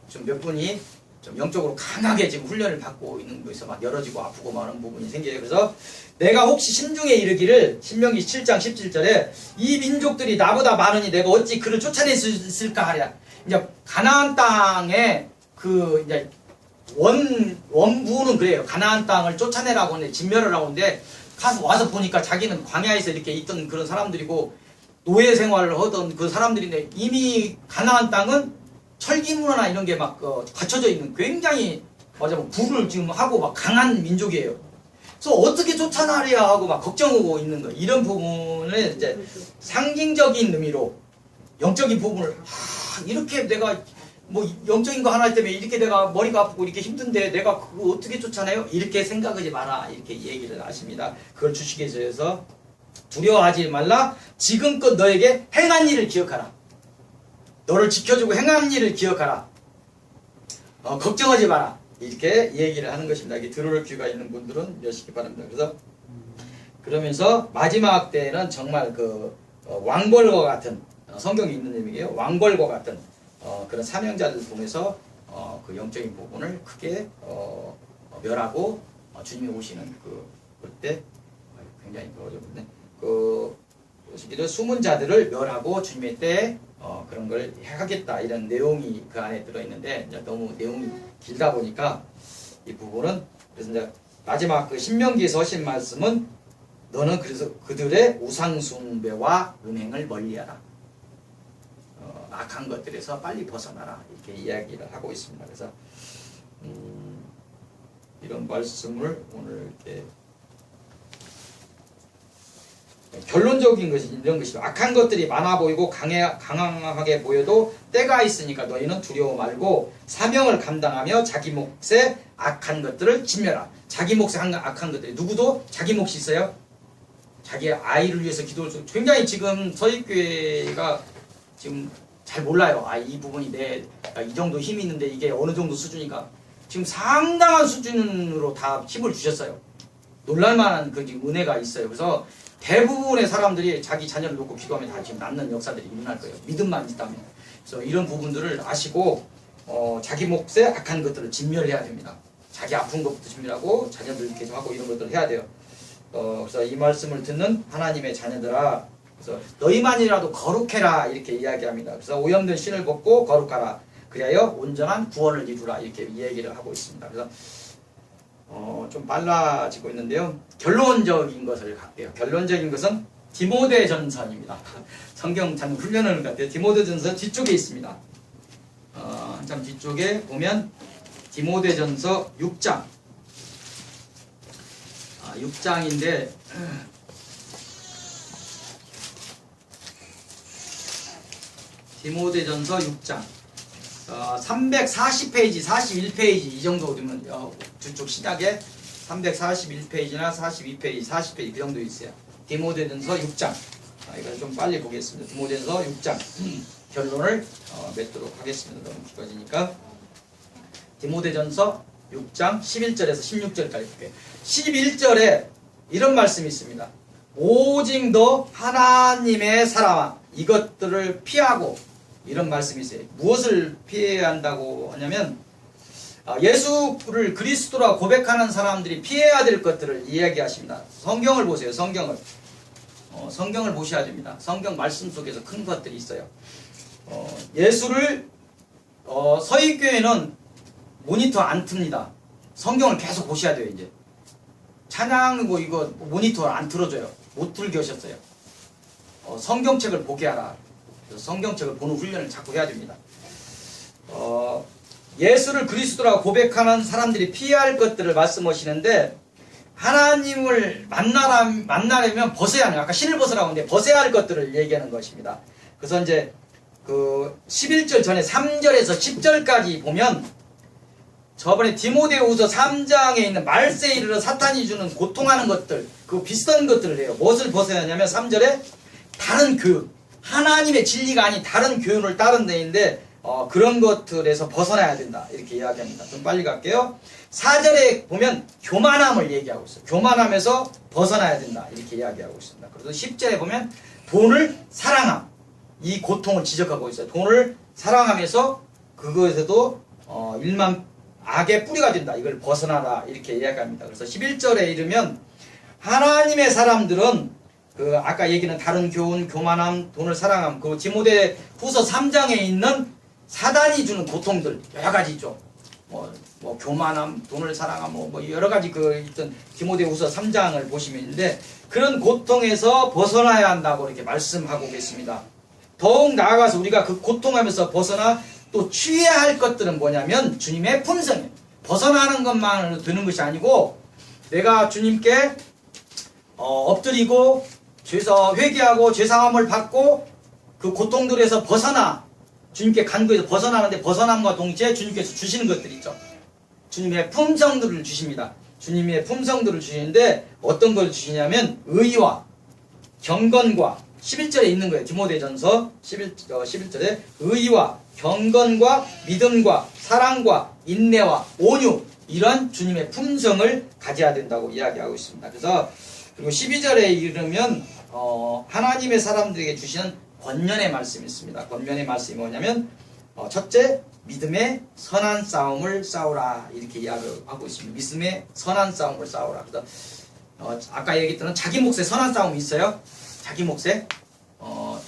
좀 몇 분이 좀 영적으로 강하게 지금 훈련을 받고 있는 거에서 막 열어지고 아프고 많은 부분이 생겨요. 그래서 내가 혹시 심중에 이르기를, 신명기 7장 17절에 이 민족들이 나보다 많으니 내가 어찌 그를 쫓아낼 수 있을까 하랴. 이제 가나안 땅에 그 이제 원부는 그래요. 가나안 땅을 쫓아내라고 하는데, 진멸을 하고 하는데, 와서 보니까 자기는 광야에서 이렇게 있던 그런 사람들이고 노예 생활을 하던 그 사람들인데, 이미 가나안 땅은 철기문화나 이런 게 막 갖춰져 있는 굉장히 맞아요. 불을 지금 하고 막 강한 민족이에요. 그래서 어떻게 쫓아나랴 하고 막 걱정하고 있는 거. 이런 부분을 이제 상징적인 의미로 영적인 부분을 이렇게 내가 뭐 영적인 거 하나 때문에 이렇게 내가 머리가 아프고 이렇게 힘든데 내가 그거 어떻게 쫓아내요? 이렇게 생각하지 마라, 이렇게 얘기를 하십니다. 그걸 주식에서 두려워하지 말라. 지금껏 너에게 행한 일을 기억하라. 너를 지켜주고 행한 일을 기억하라. 걱정하지 마라. 이렇게 얘기를 하는 것입니다. 이게 들을 귀가 있는 분들은 여시기 바랍니다. 그래서 그러면서 마지막 때는 정말 그 왕벌과 같은, 성경에 있는 의미예요. 왕벌과 같은 그런 사명자들 통해서 그 영적인 부분을 크게 멸하고 주님이 오시는 그때 굉장히 어렵네. 숨은 자들을 멸하고 주님의 때에 그런 걸 하겠다, 이런 내용이 그 안에 들어있는데, 이제 너무 내용이 길다 보니까 이 부분은, 그래서 이제 마지막 그 신명기에서 하신 말씀은 너는 그래서 그들의 우상숭배와 음행을 멀리하라. 악한 것들에서 빨리 벗어나라, 이렇게 이야기를 하고 있습니다. 그래서 이런 말씀을 오늘 이렇게 결론적인 것이 이런 것이죠. 악한 것들이 많아 보이고 강하게 보여도 때가 있으니까 너희는 두려워 말고 사명을 감당하며 자기 몫의 악한 것들을 진멸하. 자기 몫의 악한 것들이 누구도 자기 몫이 있어요. 자기 아이를 위해서 기도를 수. 굉장히 지금 서익교회가 지금 잘 몰라요. 이 부분이 이 정도 힘이 있는데 이게 어느 정도 수준인가. 지금 상당한 수준으로 다 힘을 주셨어요. 놀랄만한 그 은혜가 있어요. 그래서 대부분의 사람들이 자기 자녀를 놓고 기도하면 다 지금 낫는 역사들이 일어날 거예요. 믿음만 있다면. 그래서 이런 부분들을 아시고 자기 몫의 악한 것들을 진멸해야 됩니다. 자기 아픈 것부터 진멸하고 자녀들 계속하고 이런 것들을 해야 돼요. 그래서 이 말씀을 듣는 하나님의 자녀들아, 그래서 너희만이라도 거룩해라 이렇게 이야기합니다. 그래서 오염된 신을 벗고 거룩하라. 그리하여 온전한 구원을 이루라 이렇게 얘기를 하고 있습니다. 그래서 좀 빨라지고 있는데요. 결론적인 것을 갈게요. 결론적인 것은 디모데전서입니다. 성경 참 훈련하는 것 같아요. 디모데전서 뒤쪽에 있습니다. 한참 뒤쪽에 보면 디모데전서 6장 6장인데 디모데전서 6장 340페이지, 41페이지 이 정도 되면 뒤쪽 시작에 341페이지나 42페이지, 40페이지 그 정도 있어요. 디모데전서 6장. 이걸 좀 빨리 보겠습니다. 디모데전서 6장 결론을 맺도록 하겠습니다. 너무 길어지니까. 디모데전서 6장 11절에서 16절까지 볼게요. 11절에 이런 말씀이 있습니다. 오직 너 하나님의 사랑아 이것들을 피하고, 이런 말씀이 있어요. 무엇을 피해야 한다고 하냐면 예수를 그리스도라 고백하는 사람들이 피해야 될 것들을 이야기하십니다. 성경을 보세요. 성경을 보셔야 됩니다. 성경 말씀 속에서 큰 것들이 있어요. 예수를 서익교회는 모니터 안 틉니다. 성경을 계속 보셔야 돼요. 이제 찬양 이거 모니터 안 틀어줘요. 못 틀게 하셨어요. 성경책을 보게 하라. 성경책을 보는 훈련을 자꾸 해야 됩니다. 예수를 그리스도라고 고백하는 사람들이 피해야 할 것들을 말씀하시는데, 하나님을 만나려면 벗어야 하는, 아까 신을 벗으라고 하는데 벗어야 할 것들을 얘기하는 것입니다. 그래서 이제 그 11절 전에 3절에서 10절까지 보면 저번에 디모데후서 3장에 있는 말세에 이르러 사탄이 주는 고통하는 것들, 그 비슷한 것들을 해요. 무엇을 벗어야 하냐면 3절에 다른 교훈, 하나님의 진리가 아닌 다른 교훈을 따른 데인데 그런 것들에서 벗어나야 된다 이렇게 이야기합니다. 좀 빨리 갈게요. 4절에 보면 교만함을 얘기하고 있어요. 교만함에서 벗어나야 된다 이렇게 이야기하고 있습니다. 그래서 10절에 보면 돈을 사랑함, 이 고통을 지적하고 있어요. 돈을 사랑하면서 그것에도 일만 악의 뿌리가 된다, 이걸 벗어나라 이렇게 이야기합니다. 그래서 11절에 이르면 하나님의 사람들은 그 아까 얘기는 다른 교훈, 교만함, 돈을 사랑함, 그 디모데 후서 3장에 있는 사단이 주는 고통들 여러 가지 있죠. 뭐 교만함, 돈을 사랑함, 뭐 여러 가지 그 있던 디모데 후서 3장을 보시면 있는데 그런 고통에서 벗어나야 한다고 이렇게 말씀하고 계십니다. 더욱 나아가서 우리가 그 고통하면서 벗어나 또 취해야 할 것들은 뭐냐면 주님의 품성이에요. 벗어나는 것만으로 되는 것이 아니고 내가 주님께 엎드리고 죄서 회개하고 죄사함을 받고 그 고통들에서 벗어나 주님께 간구해서 벗어나는데, 벗어남과 동시에 주님께서 주시는 것들이 있죠. 주님의 품성들을 주십니다. 주님의 품성들을 주시는데 어떤 걸 주시냐면 의와 경건과, 11절에 있는 거예요. 디모데전서 11절에 의와 경건과 믿음과 사랑과 인내와 온유, 이런 주님의 품성을 가져야 된다고 이야기하고 있습니다. 그래서 그리고 12절에 이르면 하나님의 사람들에게 주시는 권면의 말씀이 있습니다. 권면의 말씀이 뭐냐면 첫째, 믿음의 선한 싸움을 싸우라 이렇게 이야기하고 있습니다. 믿음의 선한 싸움을 싸우라. 그래서 아까 얘기했던 자기 몫의 선한 싸움이 있어요. 자기 몫의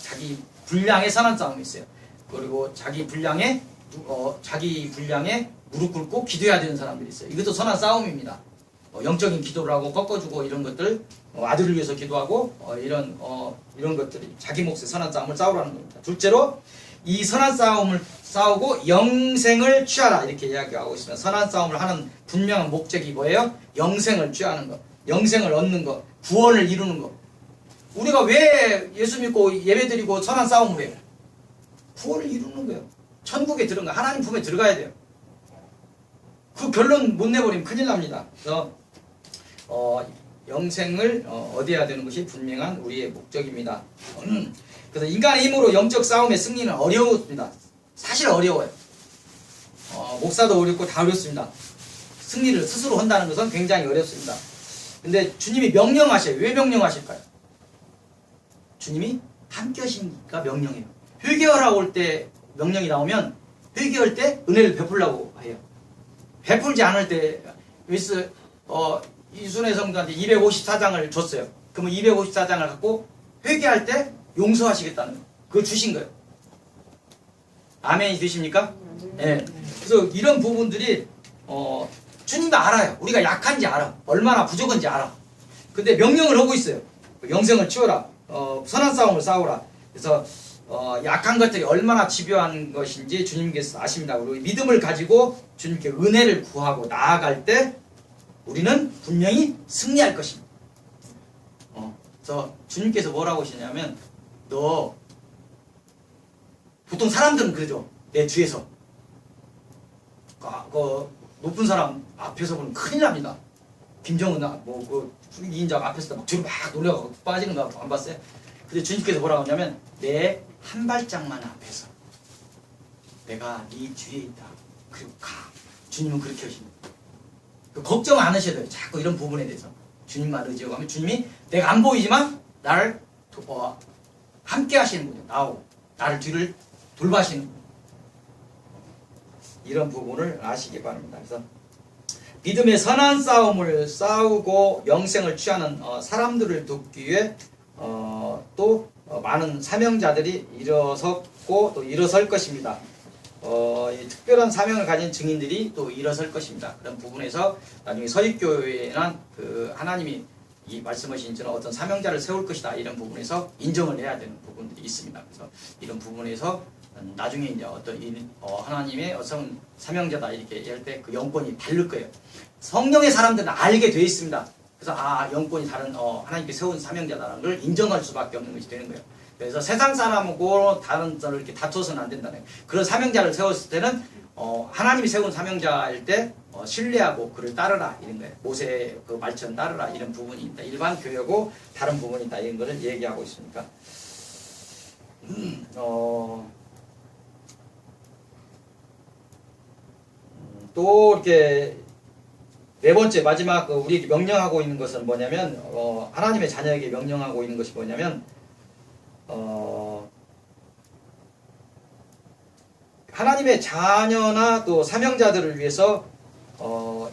자기 분량의 선한 싸움이 있어요. 그리고 자기 분량에 무릎 꿇고 기도해야 되는 사람들이 있어요. 이것도 선한 싸움입니다. 영적인 기도를 하고 꺾어주고 이런 것들, 아들을 위해서 기도하고 이런 것들이 자기 몫의 선한 싸움을 싸우라는 겁니다. 둘째로 이 선한 싸움을 싸우고 영생을 취하라 이렇게 이야기하고 있습니다. 선한 싸움을 하는 분명한 목적이 뭐예요? 영생을 취하는 것, 영생을 얻는 것, 구원을 이루는 것. 우리가 왜 예수 믿고 예배드리고 선한 싸움을 해요? 구원을 이루는 거예요. 천국에 들어가 하나님 품에 들어가야 돼요. 그 결론 못 내버리면 큰일 납니다. 그래서 영생을 얻어야 되는 것이 분명한 우리의 목적입니다. 그래서 인간의 힘으로 영적 싸움의 승리는 어려웠습니다. 사실 어려워요. 목사도 어렵고 다 어렵습니다. 승리를 스스로 한다는 것은 굉장히 어렵습니다. 근데 주님이 명령하셔요. 왜 명령하실까요? 주님이 함께 하시니까 명령해요. 회개하라고 할 때 명령이 나오면 회개할 때 은혜를 베풀라고 해요. 베풀지 않을 때 이순애 성도한테 254장을 줬어요. 그러면 254장을 갖고 회개할 때 용서하시겠다는 거예요. 그걸 주신 거예요. 아멘이 되십니까? 네. 그래서 이런 부분들이 주님도 알아요. 우리가 약한지 알아. 얼마나 부족한지 알아. 근데 명령을 하고 있어요. 영생을 치워라. 선한 싸움을 싸우라. 그래서 약한 것들이 얼마나 집요한 것인지 주님께서 아십니다. 우리 믿음을 가지고 주님께 은혜를 구하고 나아갈 때 우리는 분명히 승리할 것입니다. 그래서 주님께서 뭐라고 하시냐면 너 보통 사람들은 그러죠. 내 뒤에서 그 높은 사람 앞에서 보면 큰일 납니다. 김정은아 그 이인자 앞에서 막 뒤로 막 놀려가고 빠지는 거 안 봤어요? 근데 주님께서 뭐라고 하냐면 내 한 발짝만 앞에서 내가 네 뒤에 있다. 그리고 가. 주님은 그렇게 하십니다. 걱정 안 하셔야 돼요. 자꾸 이런 부분에 대해서 주님만 의지하고 하면 주님이 내가 안 보이지만 나를 함께 하시는군요. 나하고 나를 뒤를 돌봐시는 이런 부분을 아시기 바랍니다. 그래서 믿음의 선한 싸움을 싸우고 영생을 취하는 사람들을 돕기 위해 또 많은 사명자들이 일어섰고 또 일어설 것입니다. 이 특별한 사명을 가진 증인들이 또 일어설 것입니다. 그런 부분에서 나중에 서익교회는 그 하나님이 이 말씀하신 저는 어떤 사명자를 세울 것이다 이런 부분에서 인정을 해야 되는 부분들이 있습니다. 그래서 이런 부분에서 나중에 이제 어떤 하나님의 어떤 사명자다 이렇게 할 때 그 영권이 다를 거예요. 성령의 사람들은 알게 되어 있습니다. 그래서 영권이 다른 하나님께 세운 사명자다라는 걸 인정할 수밖에 없는 것이 되는 거예요. 그래서 세상 사람하고 다른 사람을 이렇게 다투어서는 안 된다는 거예요. 그런 사명자를 세웠을 때는 하나님이 세운 사명자일 때 신뢰하고 그를 따르라 이런 거예요. 모세의 그 말처럼 따르라 이런 부분이 있다. 일반 교회고 다른 부분이 있다 이런 거를 얘기하고 있으니까 또 이렇게 네 번째 마지막 우리에게 명령하고 있는 것은 뭐냐면 하나님의 자녀에게 명령하고 있는 것이 뭐냐면 하나님의 자녀나 또 사명자들을 위해서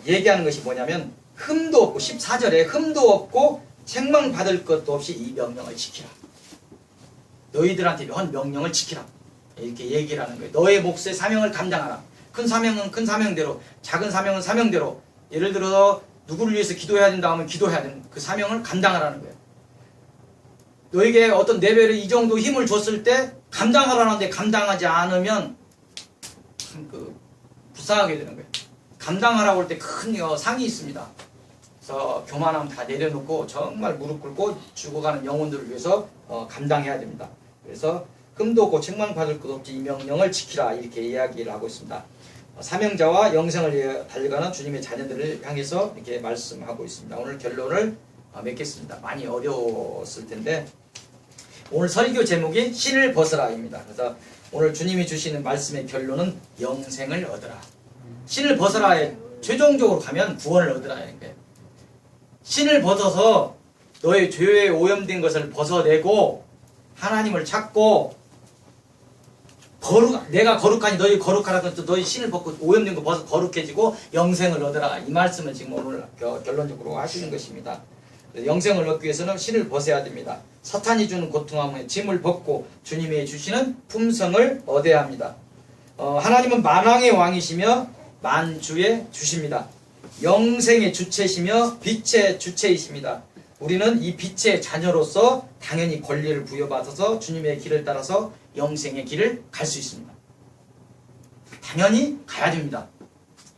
얘기하는 것이 뭐냐면 흠도 없고 14절에 흠도 없고 책망받을 것도 없이 이 명령을 지키라. 너희들한테 한 명령을 지키라. 이렇게 얘기를 하는 거예요. 너의 몫의 사명을 감당하라. 큰 사명은 큰 사명대로, 작은 사명은 사명대로. 예를 들어서 누구를 위해서 기도해야 된다 하면 기도해야 되는 그 사명을 감당하라는 거예요. 너에게 어떤 레벨에 이 정도 힘을 줬을 때 감당하라는데 감당하지 않으면 참 불쌍하게 되는 거예요. 감당하라고 할 때 큰 상이 있습니다. 그래서 교만함 다 내려놓고 정말 무릎 꿇고 죽어가는 영혼들을 위해서 감당해야 됩니다. 그래서 흠도 없고 책망받을 것 없지 이 명령을 지키라 이렇게 이야기를 하고 있습니다. 사명자와 영생을 위해 달려가는 주님의 자녀들을 향해서 이렇게 말씀하고 있습니다. 오늘 결론을 맺겠습니다. 많이 어려웠을 텐데 오늘 설교 제목이 신을 벗어라입니다. 그래서 오늘 주님이 주시는 말씀의 결론은 영생을 얻으라. 신을 벗어라에 최종적으로 가면 구원을 얻으라. 이렇게. 신을 벗어서 너의 죄에 오염된 것을 벗어내고 하나님을 찾고 내가 거룩하니 너희 거룩하라. 또 너희 신을 벗고 오염된 거 벗어 거룩해지고 영생을 얻으라. 이 말씀을 지금 오늘 결론적으로 하시는 것입니다. 영생을 얻기 위해서는 신을 벗어야 됩니다. 사탄이 주는 고통함에 짐을 벗고 주님이 주시는 품성을 얻어야 합니다. 하나님은 만왕의 왕이시며 만주의 주십니다. 영생의 주체시며 빛의 주체이십니다. 우리는 이 빛의 자녀로서 당연히 권리를 부여받아서 주님의 길을 따라서 영생의 길을 갈 수 있습니다. 당연히 가야 됩니다.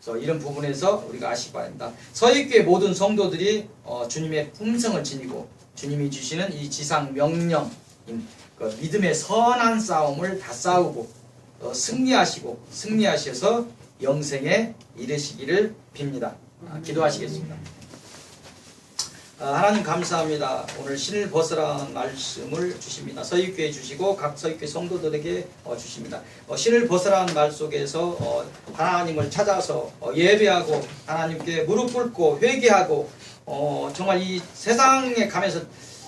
그래서 이런 부분에서 우리가 아시기 바랍니다. 서익교회 모든 성도들이 주님의 품성을 지니고 주님이 주시는 이 지상 명령인 그 믿음의 선한 싸움을 다 싸우고 승리하셔서 영생에 이르시기를 빕니다. 기도하시겠습니다. 하나님 감사합니다. 오늘 신을 벗으라는 말씀을 주십니다. 서익교회 주시고 각 서익교회 성도들에게 주십니다. 신을 벗으라는 말 속에서 하나님을 찾아서 예배하고 하나님께 무릎 꿇고 회개하고 정말 이 세상에 가면서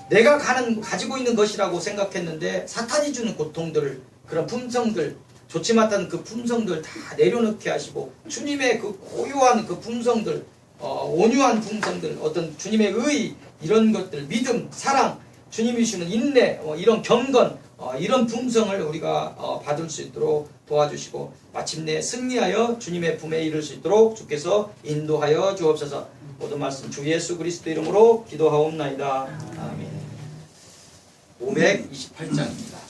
내가 가지고 있는 것이라고 생각했는데 사탄이 주는 고통들, 그런 품성들, 좋지 못한 그 품성들 다 내려놓게 하시고 주님의 그 고유한 그 품성들, 온유한 품성들, 어떤 주님의 의, 이런 것들, 믿음, 사랑, 주님이 주시는 인내, 이런 경건, 이런 품성을 우리가 받을 수 있도록 도와주시고 마침내 승리하여 주님의 품에 이를 수 있도록 주께서 인도하여 주옵소서. 모든 말씀 주 예수 그리스도 이름으로 기도하옵나이다. 아멘. 528장입니다.